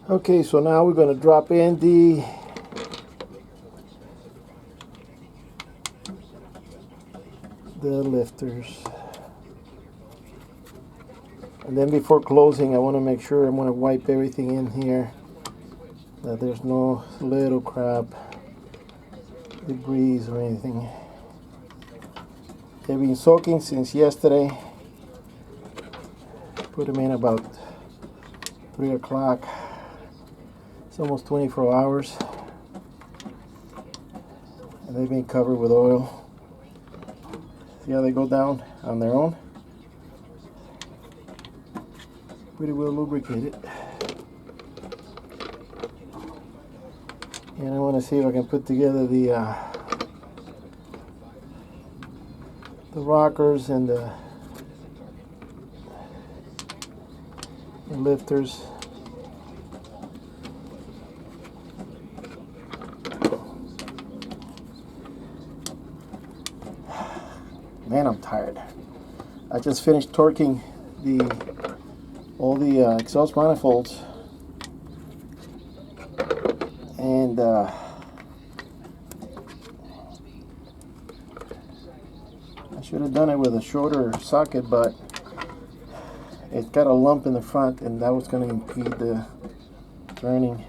Okay, so now we're going to drop in the lifters. And then before closing, I want to make sure I'm going to wipe everything in here, that there's no little crap, debris or anything. They've been soaking since yesterday. Put them in about 3 o'clock. It's almost 24 hours. And they've been covered with oil. See how they go down on their own? Pretty well lubricated. And I want to see if I can put together the rockers and the lifters. Man, I'm tired. I just finished torquing all the exhaust manifolds, and I should have done it with a shorter socket, but it's got a lump in the front, and that was going to impede the turning.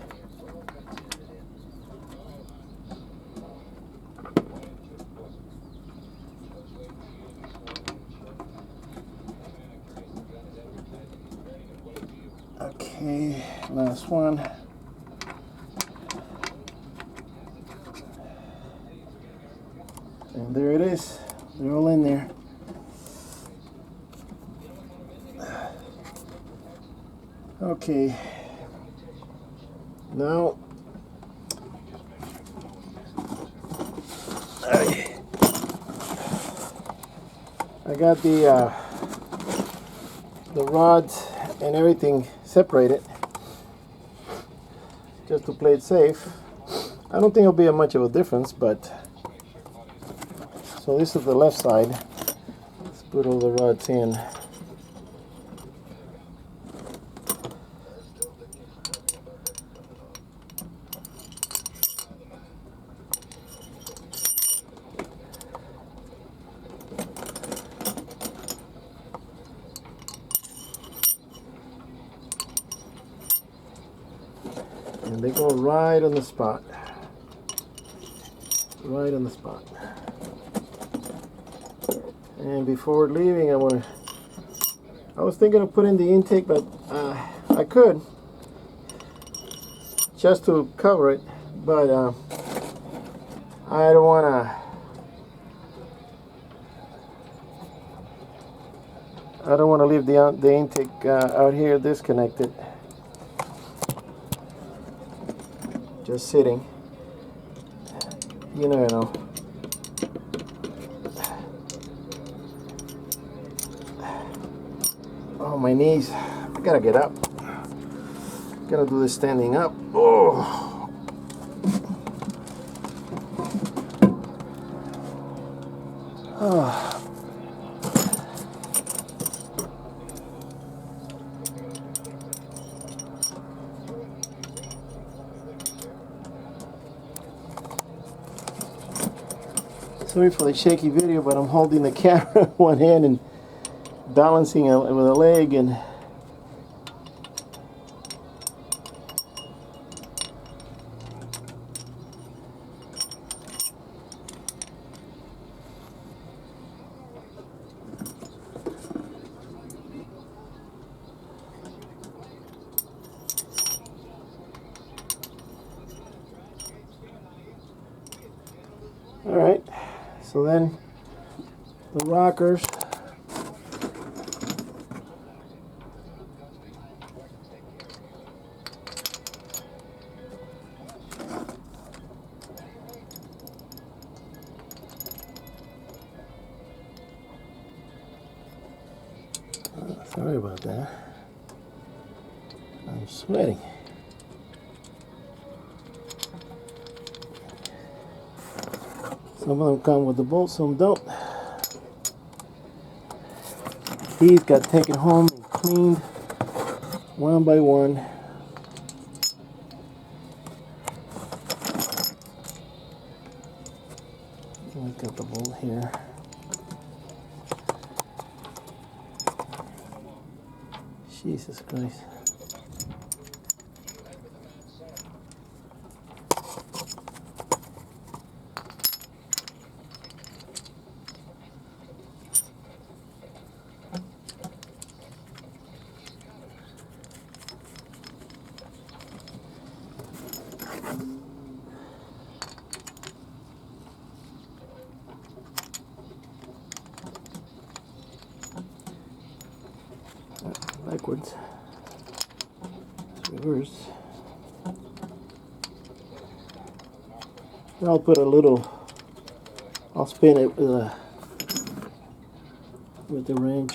Okay, last one. And there it is. They're all in there. Okay. Now I got the rods and everything separated just to play it safe. I don't think it'll be much of a difference, but so this is the left side. Let's put all the rods in. And they go right on the spot. Right on the spot. And before leaving, I was thinking of putting the intake, but I could just to cover it, but I don't want to leave the intake out here disconnected, just sitting. You never know. Oh, my knees. I gotta get up. Gotta do this standing up. Oh. Oh. Sorry for the shaky video, but I'm holding the camera in one hand and balancing it with a leg, and all right. So then the rockers. Sorry about that. I'm sweating. Some of them come with the bolts, some don't. These got taken home and cleaned one by one. Look at the bolt here. Jesus Christ. Backwards. Reverse. And I'll put a little, I'll spin it with the wrench.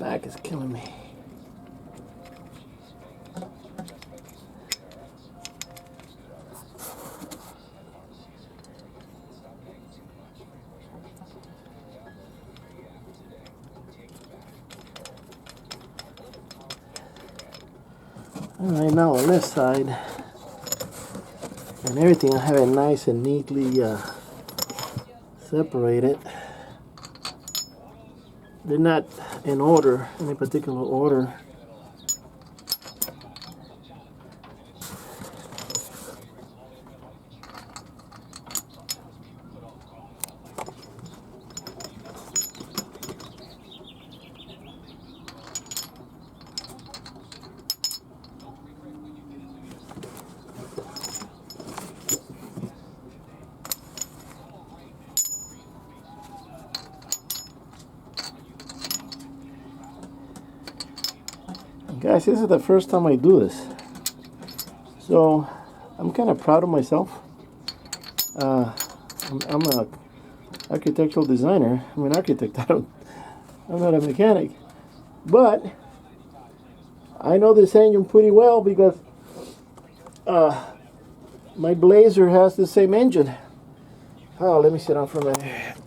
My back is killing me. Alright, now on this side and everything, I have it nice and neatly separated. They're not in order, any particular order. Guys, this is the first time I do this, so I'm kind of proud of myself. I'm a architectural designer. I'm an architect. I'm not a mechanic, but I know this engine pretty well because my Blazer has the same engine. Oh, let me sit down for a minute.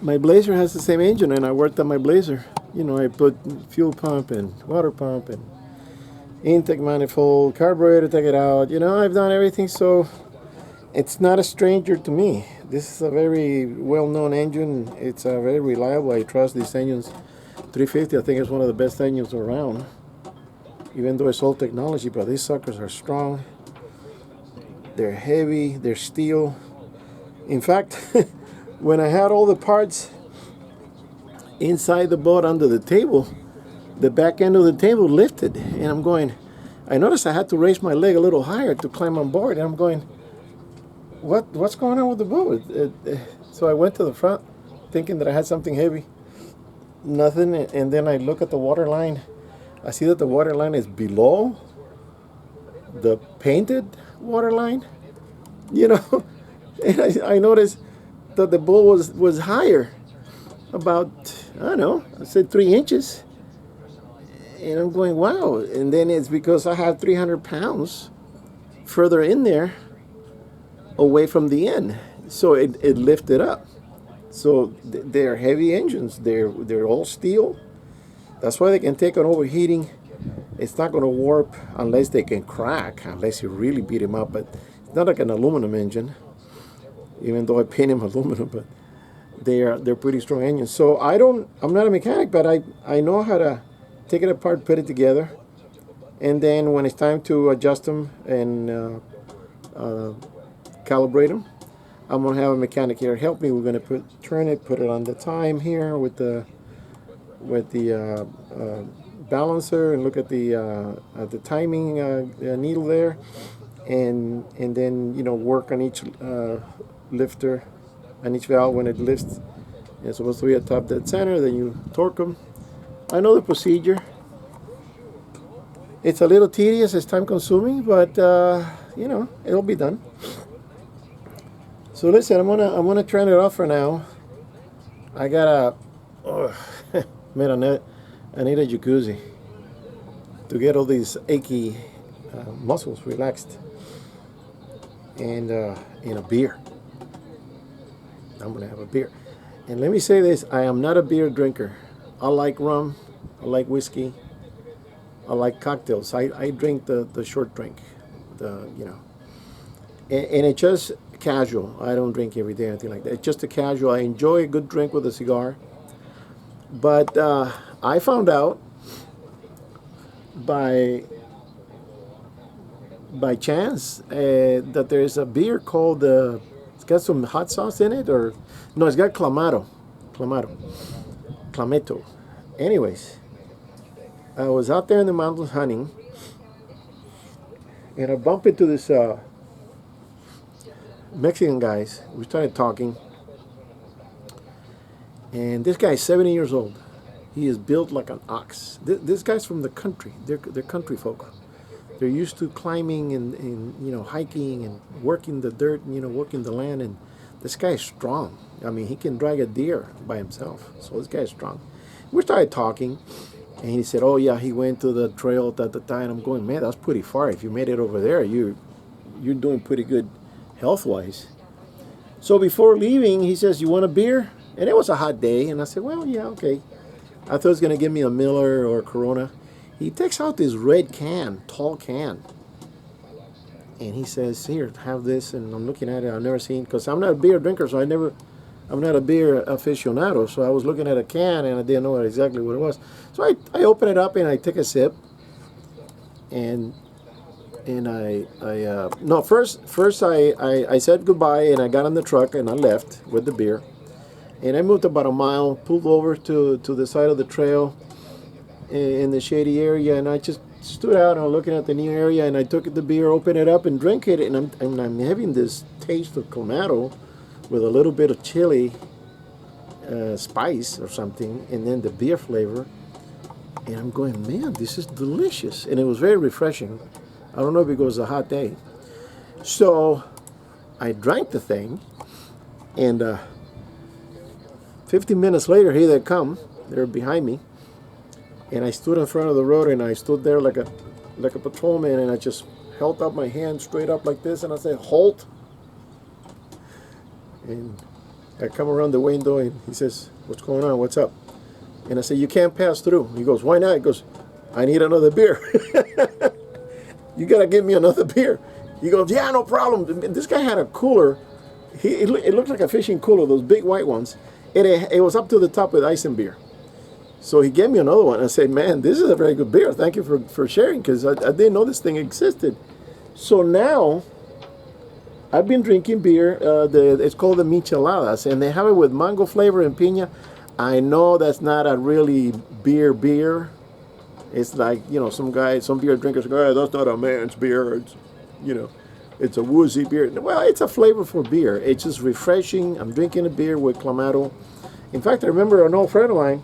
My Blazer has the same engine, and I worked on my Blazer. You know, I put fuel pump and water pump and intake manifold, carburetor, take it out. You know, I've done everything, so it's not a stranger to me. This is a very well-known engine. It's very reliable. I trust these engines. 350, I think, is one of the best engines around, even though it's old technology. But these suckers are strong. They're heavy. They're steel. In fact, when I had all the parts inside the boat under the table, the back end of the table lifted, and I'm going, I noticed I had to raise my leg a little higher to climb on board, and I'm going, what's going on with the boat? So I went to the front thinking that I had something heavy. Nothing. And then I look at the water line. I see that the water line is below the painted water line, you know. And I noticed that the boat was higher, about, I don't know, I said 3 inches. And I'm going, wow. And then it's because I have 300 pounds further in there away from the end. So it lifted up. So they're heavy engines. They're all steel. That's why they can take an overheating. It's not going to warp unless they can crack, unless you really beat them up. But it's not like an aluminum engine, even though I paint them aluminum. But they're pretty strong engines. So I'm not a mechanic, but I know how to take it apart, put it together, and then when it's time to adjust them and calibrate them, I'm gonna have a mechanic here help me. We're gonna turn it, put it on the time here with the balancer, and look at the timing needle there, and then work on each lifter, on each valve when it lifts. It's supposed to be a top dead center. Then you torque them. I know the procedure. It's a little tedious. It's time consuming, but it'll be done. So listen, I'm gonna turn it off for now. I gotta, man, I need a jacuzzi to get all these achy muscles relaxed, and a beer. I'm gonna have a beer. And let me say this: I am not a beer drinker. I like rum, I like whiskey, I like cocktails. I drink the short drink, and it's just casual. I don't drink every day or anything like that. It's just a casual. I enjoy a good drink with a cigar. But I found out by chance that there's a beer called it's got some hot sauce in it, or no, it's got clamato. Anyways, I was out there in the mountains hunting, and I bumped into this Mexican guys. We started talking, and this guy's 70 years old. He is built like an ox. This guy's from the country. They're country folk. They're used to climbing and hiking and working the dirt, working the land. And this guy's strong. I mean, he can drag a deer by himself. So this guy's strong. We started talking, and he said, "Oh yeah, he went to the trail at the time." I'm going, "Man, that's pretty far. If you made it over there, you're doing pretty good health-wise." So before leaving, he says, "You want a beer?" And it was a hot day, and I said, "Well, yeah, okay." I thought he was going to give me a Miller or a Corona. He takes out this red can, tall can, and he says, "Here, have this." And I'm looking at it. I've never seen, because I'm not a beer drinker, so I'm not a beer aficionado. So I was looking at a can, and I didn't know exactly what it was. So I open it up, and I take a sip, and first I said goodbye, and I got on the truck, and I left with the beer. And I moved about a mile, pulled over to the side of the trail in the shady area, and I just stood out and looking at the new area, and I took the beer, opened it up, and drank it, and I'm having this taste of clamato with a little bit of chili spice or something, and then the beer flavor, and I'm going, man, this is delicious, and it was very refreshing. I don't know if it was a hot day. So I drank the thing, and 15 minutes later, here they come. They're behind me, and I stood in front of the road, and I stood there like a patrolman, and I just held up my hand straight up like this, and I said, "Halt!" And I come around the window, and he says, "What's going on? What's up?" And I said, "You can't pass through." He goes, "Why not?" He goes, "I need another beer." "You gotta give me another beer." He goes, "Yeah, no problem." And this guy had a cooler. It looked like a fishing cooler, those big white ones. It was up to the top with ice and beer. So he gave me another one. I said, "Man, this is a very good beer. Thank you for sharing, because I didn't know this thing existed." So now I've been drinking beer. It's called the micheladas, and they have it with mango flavor and piña. I know that's not a really beer. It's like, some beer drinkers go, "Hey, that's not a man's beer. It's a woozy beer." Well, it's a flavorful beer. It's just refreshing. I'm drinking a beer with clamato. In fact, I remember an old friend of mine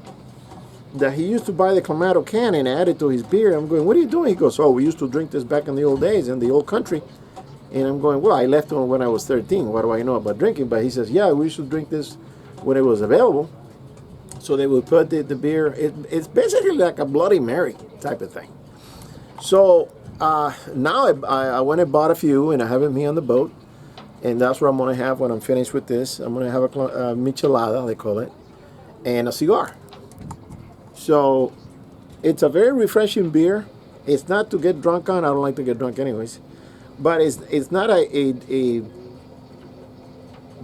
that he used to buy the clamato can and add it to his beer. I'm going, "What are you doing?" He goes, "Oh, we used to drink this back in the old days, in the old country." And I'm going, "Well, I left him when I was 13. What do I know about drinking?" But he says, "Yeah, we used to drink this when it was available." So they would put the beer. It's basically like a Bloody Mary type of thing. So now I went and bought a few, and I have them here on the boat, and that's what I'm going to have when I'm finished with this. I'm going to have a michelada, they call it, and a cigar. So it's a very refreshing beer. It's not to get drunk on. I don't like to get drunk anyways, but it's not a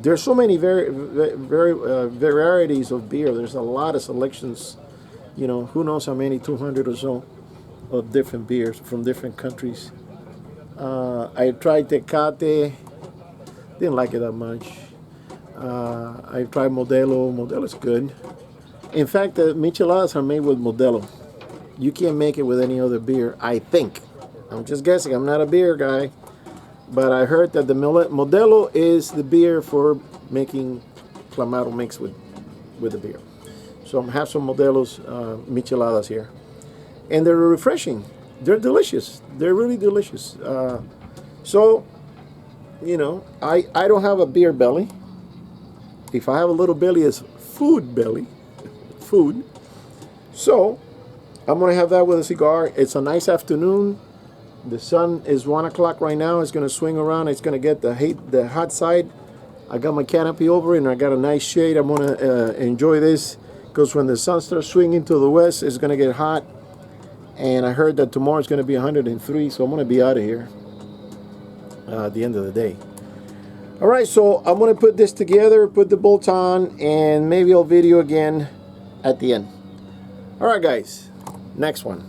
there's so many varieties of beer. There's a lot of selections. Who knows how many, 200 or so, of different beers from different countries. I tried Tecate, didn't like it that much. I tried Modelo. Modelo's good. In fact, the micheladas are made with Modelo. You can't make it with any other beer, I think. I'm just guessing. I'm not a beer guy. But I heard that the Modelo is the beer for making Clamato mix with the beer. So I have some Modelo's micheladas here. And they're refreshing. They're delicious. They're really delicious. So, you know, I don't have a beer belly. If I have a little belly, it's food belly. Food. So, I'm going to have that with a cigar. It's a nice afternoon. The sun is 1 o'clock right now. It's going to swing around. It's going to get the hot side. I got my canopy over and I got a nice shade. I'm going to enjoy this because when the sun starts swinging to the west, it's going to get hot. And I heard that tomorrow it's going to be 103, so I'm going to be out of here at the end of the day. All right, so I'm going to put this together, put the bolts on, and maybe I'll video again at the end. All right, guys, next one.